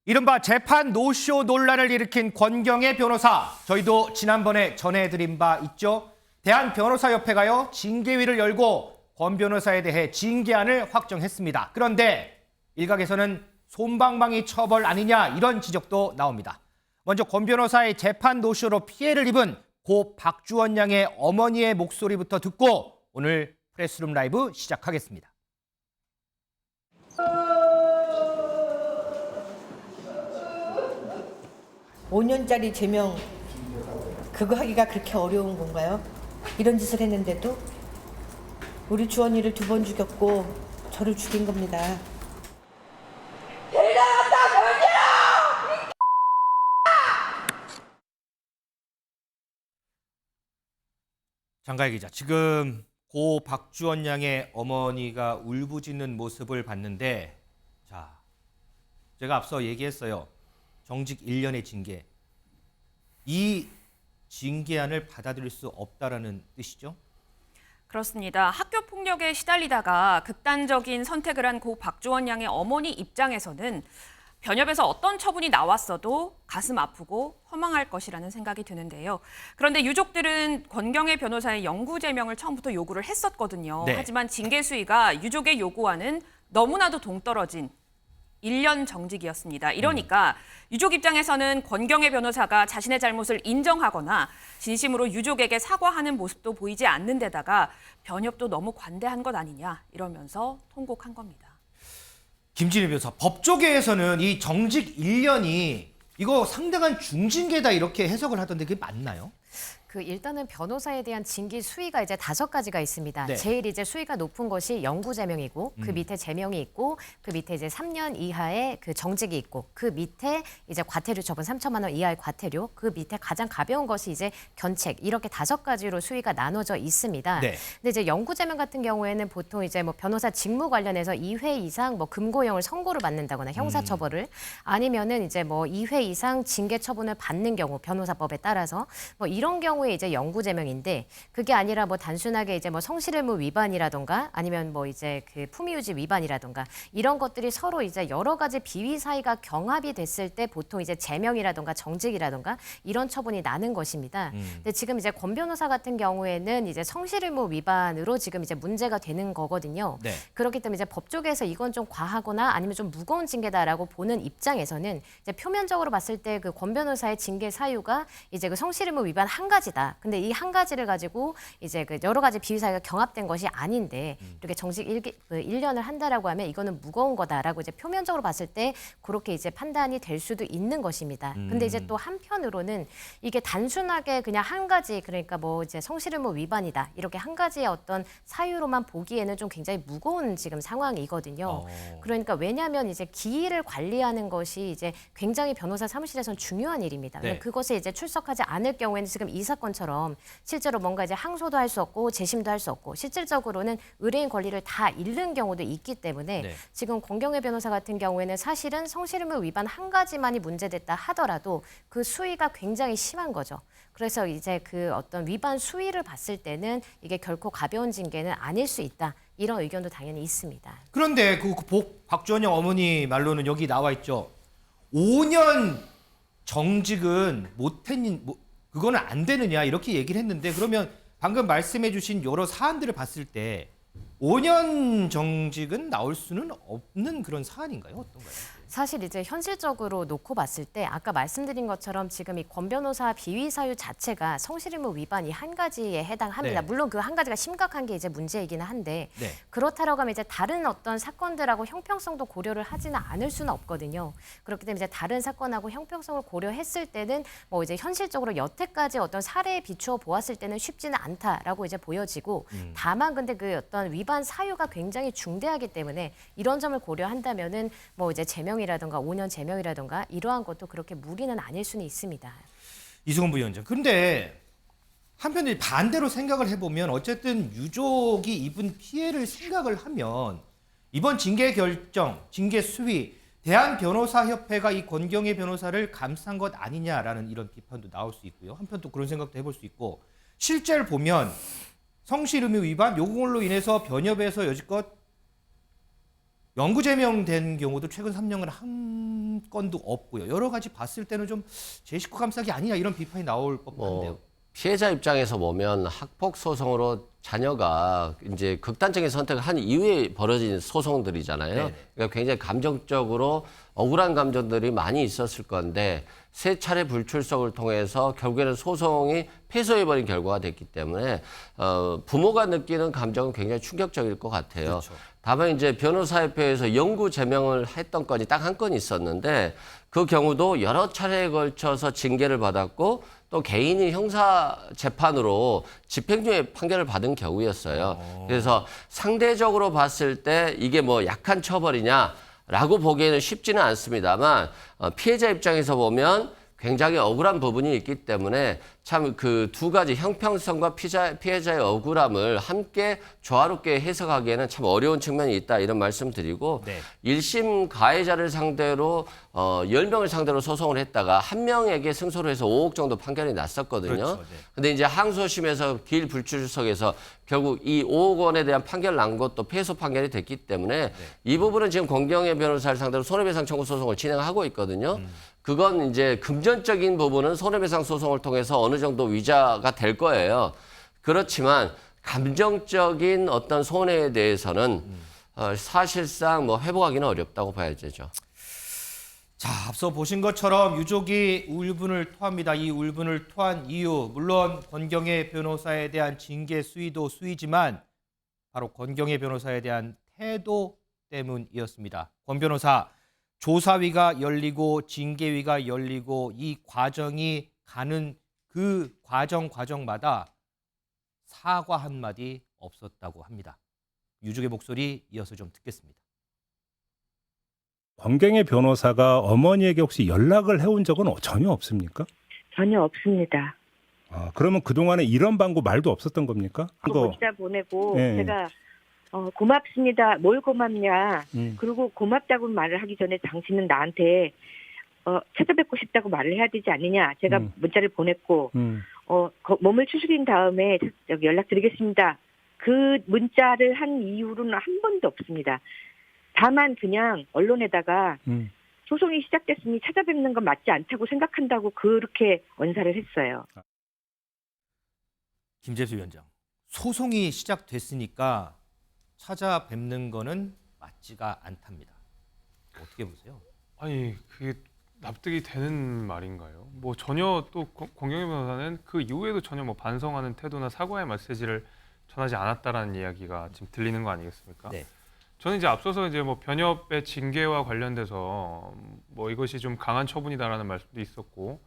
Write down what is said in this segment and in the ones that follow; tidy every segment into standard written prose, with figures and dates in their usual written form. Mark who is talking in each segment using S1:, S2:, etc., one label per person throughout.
S1: 이른바 재판 노쇼 논란을 일으킨 권경의 변호사, 저희도 지난번에 전해드린 바 있죠. 대한변호사협회가요, 징계위를 열고 권 변호사에 대해 징계안을 확정했습니다. 그런데 일각에서는 솜방망이 처벌 아니냐 이런 지적도 나옵니다. 먼저 권 변호사의 재판 노쇼로 피해를 입은 고 박주원 양의 어머니의 목소리부터 듣고 오늘 프레스룸 라이브 시작하겠습니다.
S2: 5년짜리 제명 그거 하기가 그렇게 어려운 건가요? 이런 짓을 했는데도 우리 주원이를 2번 죽였고 저를 죽인 겁니다.
S1: 장가희 기자, 지금 고 박주원 양의 어머니가 울부짖는 모습을 봤는데, 자, 제가 앞서 얘기했어요. 정직 1년의 징계. 이 징계안을 받아들일 수 없다라는 뜻이죠?
S3: 그렇습니다. 학교 폭력에 시달리다가 극단적인 선택을 한 고 박주원 양의 어머니 입장에서는 변협에서 어떤 처분이 나왔어도 가슴 아프고 허망할 것이라는 생각이 드는데요. 그런데 유족들은 권경의 변호사의 영구 제명을 처음부터 요구를 했었거든요.
S1: 네.
S3: 하지만 징계 수위가 유족의 요구와는 너무나도 동떨어진 1년 정직이었습니다. 이러니까 유족 입장에서는 권경의 변호사가 자신의 잘못을 인정하거나 진심으로 유족에게 사과하는 모습도 보이지 않는 데다가 변협도 너무 관대한 것 아니냐 이러면서 통곡한 겁니다.
S1: 김진희 변호사, 법조계에서는 이 정직 1년이 이거 상당한 중징계다 이렇게 해석을 하던데 그게 맞나요?
S4: 일단은 변호사에 대한 징계 수위가 이제 5가지가 있습니다.
S1: 네.
S4: 제일 이제 수위가 높은 것이 영구 제명이고 그 밑에 제명이 있고 그 밑에 이제 3년 이하의 그 정직이 있고 그 밑에 이제 과태료 처분 3천만 원 이하의 과태료, 그 밑에 가장 가벼운 것이 이제 견책, 이렇게 5가지로 수위가 나눠져 있습니다.
S1: 네.
S4: 근데 이제 영구 제명 같은 경우에는 보통 이제 뭐 변호사 직무 관련해서 2회 이상 뭐 금고형을 선고를 받는다거나 형사 처벌을, 아니면은 이제 뭐 2회 이상 징계 처분을 받는 경우 변호사법에 따라서 뭐 이런 경우에 이제 영구 제명인데, 그게 아니라 뭐 단순하게 이제 뭐 성실의무 위반이라던가 아니면 뭐 이제 그 품위유지 위반이라던가 이런 것들이 서로 이제 여러 가지 비위 사이가 경합이 됐을 때 보통 이제 제명이라던가 정직이라던가 이런 처분이 나는 것입니다. 근데 지금 이제 권 변호사 같은 경우에는 이제 성실의무 위반으로 지금 이제 문제가 되는 거거든요.
S1: 네.
S4: 그렇기 때문에 이제 법조계에서 이건 좀 과하거나 아니면 좀 무거운 징계다라고 보는 입장에서는 이제 표면적으로 봤을 때 그 권 변호사의 징계 사유가 이제 그 성실의무 위반 한 가지다. 근데 이 한 가지를 가지고 이제 그 여러 가지 비위 사유가 경합된 것이 아닌데 이렇게 정직 1년을 한다라고 하면 이거는 무거운 거다라고 이제 표면적으로 봤을 때 그렇게 이제 판단이 될 수도 있는 것입니다. 근데 이제 또 한편으로는 이게 단순하게 그냥 한 가지, 그러니까 뭐 이제 성실의무 위반이다 이렇게 한 가지의 어떤 사유로만 보기에는 좀 굉장히 무거운 지금 상황이거든요. 그러니까 왜냐하면 이제 기일을 관리하는 것이 이제 굉장히 변호사 사무실에서는 중요한 일입니다.
S1: 네.
S4: 그것에 이제 출석하지 않을 경우에는 지금 이 사건처럼 실제로 뭔가 이제 항소도 할 수 없고 재심도 할 수 없고 실질적으로는 의뢰인 권리를 다 잃는 경우도 있기 때문에
S1: 네.
S4: 지금 권경의 변호사 같은 경우에는 사실은 성실의무 위반 한 가지만이 문제됐다 하더라도 그 수위가 굉장히 심한 거죠. 그래서 이제 그 어떤 위반 수위를 봤을 때는 이게 결코 가벼운 징계는 아닐 수 있다. 이런 의견도 당연히 있습니다.
S1: 그런데 그 박주원 양 어머니 말로는 여기 나와 있죠. 5년 정직은 그거는 안 되느냐 이렇게 얘기를 했는데, 그러면 방금 말씀해 주신 여러 사안들을 봤을 때 5년 정직은 나올 수는 없는 그런 사안인가요? 어떤가요?
S4: 사실 이제 현실적으로 놓고 봤을 때 아까 말씀드린 것처럼 지금 이 권 변호사 비위 사유 자체가 성실의무 위반이 한 가지에 해당합니다.
S1: 네.
S4: 물론 그 한 가지가 심각한 게 이제 문제이기는 한데
S1: 네.
S4: 그렇다라고 하면 이제 다른 어떤 사건들하고 형평성도 고려를 하지는 않을 수는 없거든요. 그렇기 때문에 이제 다른 사건하고 형평성을 고려했을 때는 뭐 이제 현실적으로 여태까지 어떤 사례에 비추어 보았을 때는 쉽지는 않다라고 이제 보여지고, 다만 근데 그 어떤 위반 사유가 굉장히 중대하기 때문에 이런 점을 고려한다면은 뭐 이제 제명이라든가 5년 제명이라든가 이러한 것도 그렇게 무리는 아닐 수는 있습니다.
S1: 이승훈 부위원장. 근데 한편에 반대로 생각을 해보면 어쨌든 유족이 입은 피해를 생각을 하면 이번 징계 결정, 징계 수위, 대한변호사협회가 이 권경의 변호사를 감싼 것 아니냐라는 이런 비판도 나올 수 있고요. 한편 또 그런 생각도 해볼 수 있고, 실제를 보면 성실의무 위반, 요걸로 인해서 변협에서 여지껏 영구 제명된 경우도 최근 3년간 한 건도 없고요. 여러 가지 봤을 때는 좀 제 식구 감싸기 아니냐 이런 비판이 나올 법한데요.
S5: 피해자 입장에서 보면 학폭 소송으로 자녀가 이제 극단적인 선택을 한 이후에 벌어진 소송들이잖아요.
S1: 네네.
S5: 그러니까 굉장히 감정적으로 억울한 감정들이 많이 있었을 건데 세 차례 불출석을 통해서 결국에는 소송이 패소해버린 결과가 됐기 때문에 부모가 느끼는 감정은 굉장히 충격적일 것 같아요.
S1: 그렇죠.
S5: 다만 이제 변호사협회에서 영구 제명을 했던 건이 딱 한 건 있었는데 그 경우도 여러 차례에 걸쳐서 징계를 받았고 또 개인이 형사 재판으로 집행유예 판결을 받은 경우였어요. 그래서 상대적으로 봤을 때 이게 뭐 약한 처벌이냐라고 보기에는 쉽지는 않습니다만 피해자 입장에서 보면 굉장히 억울한 부분이 있기 때문에 참 그 두 가지 형평성과 피해자의 억울함을 함께 조화롭게 해석하기에는 참 어려운 측면이 있다 이런 말씀 드리고
S1: 네.
S5: 1심 가해자를 상대로 10명을 상대로 소송을 했다가 한 명에게 승소를 해서 5억 정도 판결이 났었거든요.
S1: 그렇죠. 네.
S5: 근데 이제 항소심에서 길 불출석에서 결국 이 5억 원에 대한 판결 난 것도 패소 판결이 됐기 때문에 이 부분은 지금 권경의 변호사를 상대로 손해배상 청구 소송을 진행하고 있거든요. 그건 이제 금전적인 부분은 손해배상 소송을 통해서 어느 정도 위자가 될 거예요. 그렇지만 감정적인 어떤 손해에 대해서는 사실상 뭐 회복하기는 어렵다고 봐야 되죠.
S1: 자, 앞서 보신 것처럼 유족이 울분을 토합니다. 이 울분을 토한 이유, 물론 권경의 변호사에 대한 징계 수위도 수위지만 바로 권경의 변호사에 대한 태도 때문이었습니다. 권 변호사, 조사위가 열리고 징계위가 열리고 이 과정이 가는 그 과정마다 사과 한마디 없었다고 합니다. 유족의 목소리 이어서 좀 듣겠습니다.
S6: 권경의 변호사가 어머니에게 혹시 연락을 해온 적은 전혀 없습니까?
S7: 전혀 없습니다.
S6: 아, 그러면 그동안에 이런 방구 말도 없었던 겁니까?
S7: 문자 보내고
S6: 예.
S7: 제가 고맙습니다. 뭘 고맙냐.
S6: 음.
S7: 그리고 고맙다고 말을 하기 전에 당신은 나한테 찾아뵙고 싶다고 말을 해야 되지 않느냐. 제가 문자를 보냈고 몸을 추스린 다음에 연락드리겠습니다. 그 문자를 한 이후로는 한 번도 없습니다. 다만 그냥 언론에다가 소송이 시작됐으니 찾아뵙는 건 맞지 않다고 생각한다고 그렇게 언사를 했어요.
S1: 김재수 위원장, 소송이 시작됐으니까 찾아뵙는 거는 맞지가 않답니다. 어떻게 보세요?
S8: 아니 그게 납득이 되는 말인가요? 뭐 전혀 또 권경의 변호사는 그 이후에도 전혀 뭐 반성하는 태도나 사과의 메시지를 전하지 않았다라는 이야기가 지금 들리는 거 아니겠습니까?
S1: 네.
S8: 저는 이제 앞서서 이제 뭐 변협의 징계와 관련돼서 뭐 이것이 좀 강한 처분이다라는 말씀도 있었고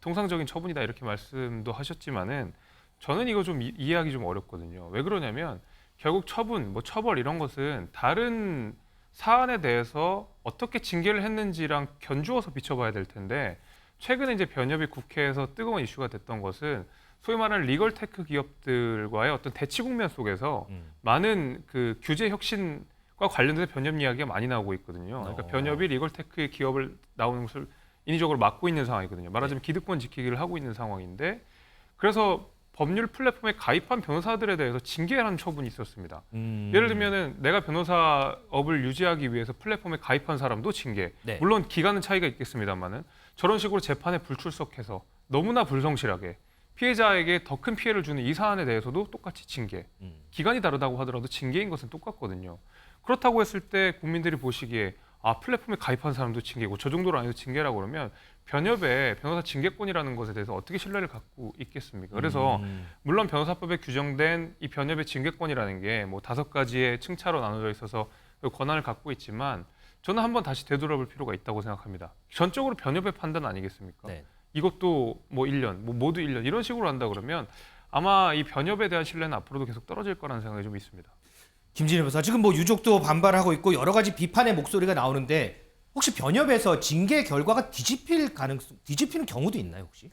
S8: 통상적인 처분이다 이렇게 말씀도 하셨지만은 저는 이거 좀 이해하기 좀 어렵거든요. 왜 그러냐면 결국 처분, 뭐 처벌 이런 것은 다른 사안에 대해서 어떻게 징계를 했는지랑 견주어서 비춰봐야 될 텐데 최근에 이제 변협이 국회에서 뜨거운 이슈가 됐던 것은 소위 말하는 리걸테크 기업들과의 어떤 대치 국면 속에서 많은 그 규제 혁신과 관련돼서 변협 이야기가 많이 나오고 있거든요. 그러니까 변협이 리걸테크의 기업을 나오는 것을 인위적으로 막고 있는 상황이거든요. 말하자면 기득권 지키기를 하고 있는 상황인데 그래서 법률 플랫폼에 가입한 변호사들에 대해서 징계하는 처분이 있었습니다. 예를 들면은 내가 변호사업을 유지하기 위해서 플랫폼에 가입한 사람도 징계.
S1: 네.
S8: 물론 기간은 차이가 있겠습니다만은 저런 식으로 재판에 불출석해서 너무나 불성실하게 피해자에게 더 큰 피해를 주는 이 사안에 대해서도 똑같이 징계. 기간이 다르다고 하더라도 징계인 것은 똑같거든요. 그렇다고 했을 때 국민들이 보시기에 플랫폼에 가입한 사람도 징계고 저 정도로 안 해도 징계라고 그러면 변협의 변호사 징계권이라는 것에 대해서 어떻게 신뢰를 갖고 있겠습니까? 그래서 물론 변호사법에 규정된 이 변협의 징계권이라는 게 뭐 5가지의 층차로 나눠져 있어서 그 권한을 갖고 있지만 저는 한번 다시 되돌아볼 필요가 있다고 생각합니다. 전적으로 변협의 판단 아니겠습니까?
S1: 네.
S8: 이것도 뭐 1년, 뭐 모두 1년 이런 식으로 한다 그러면 아마 이 변협에 대한 신뢰는 앞으로도 계속 떨어질 거라는 생각이 좀 있습니다.
S1: 김진일 변호사, 지금 뭐 유족도 반발하고 있고 여러 가지 비판의 목소리가 나오는데 혹시 변협에서 징계 결과가 뒤집히는 경우도 있나요, 혹시?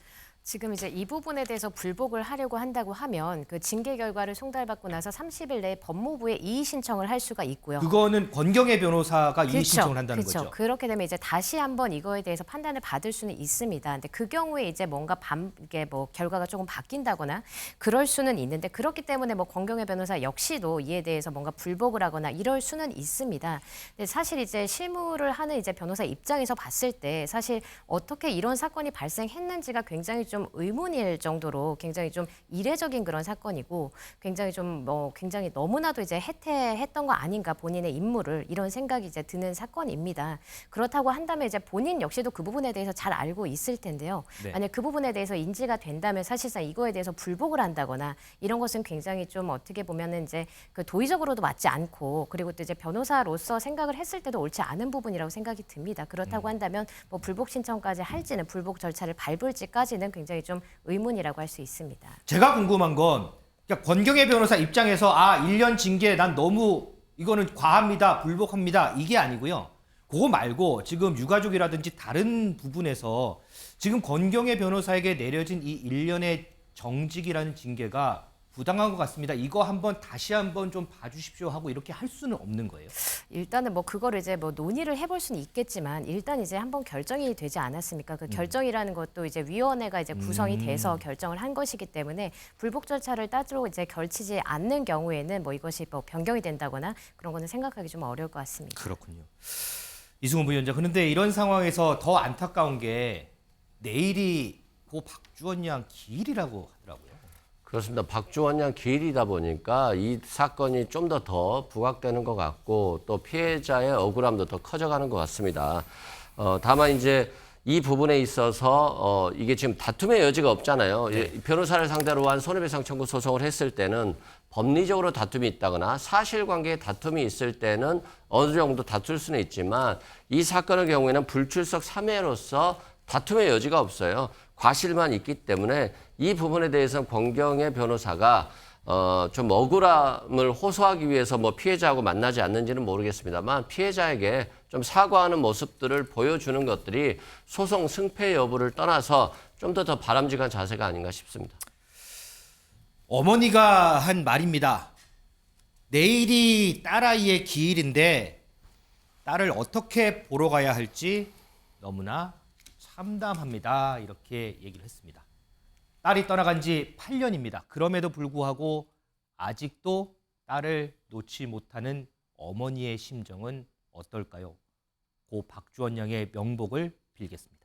S4: 지금 이제 이 부분에 대해서 불복을 하려고 한다고 하면 그 징계 결과를 송달받고 나서 30일 내에 법무부에 이의 신청을 할 수가 있고요.
S1: 그거는 권경의 변호사가 이의
S4: 그렇죠.
S1: 신청을 한다는
S4: 그렇죠.
S1: 거죠.
S4: 그렇게 되면 이제 다시 한번 이거에 대해서 판단을 받을 수는 있습니다. 근데 그 경우에 이제 뭔가 이게 뭐 결과가 조금 바뀐다거나 그럴 수는 있는데 그렇기 때문에 뭐 권경의 변호사 역시도 이에 대해서 뭔가 불복을 하거나 이럴 수는 있습니다. 근데 사실 이제 실무를 하는 이제 변호사 입장에서 봤을 때 사실 어떻게 이런 사건이 발생했는지가 굉장히 좀 의문일 정도로 굉장히 좀 이례적인 그런 사건이고 굉장히 좀 굉장히 너무나도 이제 해태했던 거 아닌가 본인의 임무를 이런 생각이 이제 드는 사건입니다. 그렇다고 한다면 이제 본인 역시도 그 부분에 대해서 잘 알고 있을 텐데요.
S1: 네.
S4: 만약 그 부분에 대해서 인지가 된다면 사실상 이거에 대해서 불복을 한다거나 이런 것은 굉장히 좀 어떻게 보면은 이제 그 도의적으로도 맞지 않고 그리고 또 이제 변호사로서 생각을 했을 때도 옳지 않은 부분이라고 생각이 듭니다. 그렇다고 한다면 뭐 불복 신청까지 할지는 불복 절차를 밟을지까지는 굉장히 좀 의문이라고 할 수 있습니다.
S1: 제가 궁금한 건 그러니까 권경의 변호사 입장에서 1년 징계 난 너무 이거는 과합니다. 불복합니다. 이게 아니고요. 그거 말고 지금 유가족이라든지 다른 부분에서 지금 권경의 변호사에게 내려진 이 1년의 정직이라는 징계가 부당한 것 같습니다. 이거 다시 한번 좀 봐주십시오 하고 이렇게 할 수는 없는 거예요.
S4: 일단은 뭐 그거를 이제 뭐 논의를 해볼 수는 있겠지만 일단 이제 한번 결정이 되지 않았습니까? 그 결정이라는 것도 이제 위원회가 이제 구성이 돼서 결정을 한 것이기 때문에 불복 절차를 따로 이제 걸치지 않는 경우에는 뭐 이것이 뭐 변경이 된다거나 그런 거는 생각하기 좀 어려울 것 같습니다.
S1: 그렇군요. 이승훈 부위원장, 그런데 이런 상황에서 더 안타까운 게 내일이 고 박주원 양 기일이라고 하더라고요.
S5: 그렇습니다. 박주원 양 기일이다 보니까 이 사건이 좀 더 부각되는 것 같고 또 피해자의 억울함도 더 커져가는 것 같습니다. 다만 이제 이 부분에 있어서 이게 지금 다툼의 여지가 없잖아요.
S1: 네.
S5: 변호사를 상대로 한 손해배상 청구 소송을 했을 때는 법리적으로 다툼이 있다거나 사실관계에 다툼이 있을 때는 어느 정도 다툴 수는 있지만 이 사건의 경우에는 불출석 3회로서 다툼의 여지가 없어요. 과실만 있기 때문에 이 부분에 대해서는 권경의 변호사가 좀 억울함을 호소하기 위해서 뭐 피해자하고 만나지 않는지는 모르겠습니다만 피해자에게 좀 사과하는 모습들을 보여주는 것들이 소송 승패 여부를 떠나서 좀 더 바람직한 자세가 아닌가 싶습니다.
S1: 어머니가 한 말입니다. 내일이 딸아이의 기일인데 딸을 어떻게 보러 가야 할지 너무나 참담합니다. 이렇게 얘기를 했습니다. 딸이 떠나간 지 8년입니다. 그럼에도 불구하고 아직도 딸을 놓지 못하는 어머니의 심정은 어떨까요? 고 박주원 양의 명복을 빌겠습니다.